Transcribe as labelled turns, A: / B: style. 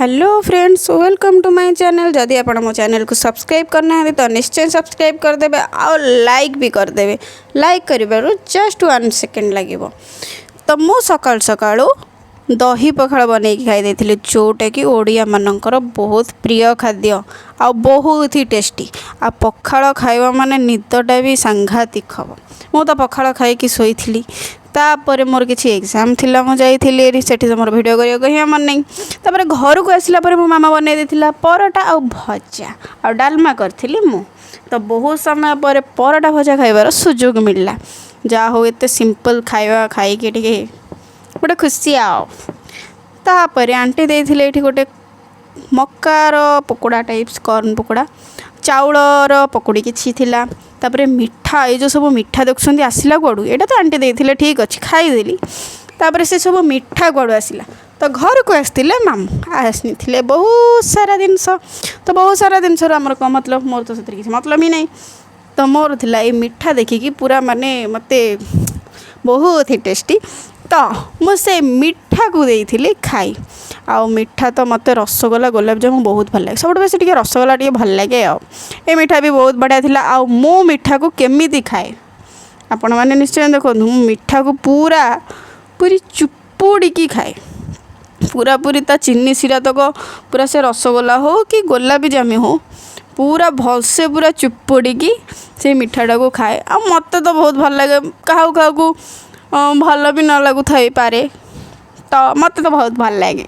A: Hello friends, welcome to my channel. जदि आप मो चैनल को सब्सक्राइब करना है तो निश्चय सब्सक्राइब करदे और लाइक भी करदे। लाइक कर जस्ट 1 सेकेंड लगे। तो मु सकाल सकाळू दही पखाड़ बन खाई जोटा कि ओडिया मानकर बहुत प्रिय खाद्य आ बहुत ही टेस्टी। आ पखाड़ खाइबा माने निदटा भी सांघातिक हम। मु तो पखाड़ खाई शोई तापर मोर किसी एग्जाम थिला मु जाइली सेठी मोर वीडियो करने ही मन नहीं। तापर घर को आसला मो मामा बनई देथिला परोटा आ भजा आ डालमा करथिली मु। तो बहुत समय पर परोटा भजा खाइबार सुजोग मिलला। जा हो एते सिंपल खाइबा खाई के टिके गोटे खुशी आओ। तापर आंटी देथिले एठी गोटे मकार पकोड़ा टाइप्स कॉर्न पकोड़ा चाउलर पकोड़ी किसी थिला। तापर मिठा ये जो सब मिठा देखुं आसला कौड़ू यहाँ तो आंटी देते ठीक अच्छे खाईदेली। तापर से सब मिठा कौड़ू आसला तो घर को आसते मामू आसनी बहुत सारा जिनस। तो बहुत सारा जिनस आमर कौन मतलब मोर तो किसी मतलब ही नहीं। तो मोर थिला ये मिठा देखिकी पूरा माने मते बहुत ही टेस्टी। तो मुझे मिठा को देती खाई आउ मिठा तो मत रसगोला गुलाबजामुन बहुत भल लगे। सब बेस टे रसगोला टे भल लगे। ए मिठा भी बहुत बढ़िया थिला। आउ मो मिठा को केमिति खाए आपण मैंने निश्चय देखो। मिठा को पूरा पूरी चुपुड़ी खाए पूरा पूरी ता चीनी सिरा तक पूरा से रसगोला हो कि गोलाप जामुन हो पूरा भलसे पूरा चुपुड़ी से मिठाटा को खाए। आ मत तो बहुत भल लगे। क्या भल भी न लगुथाई पारे तो मत तो बहुत भल लगे।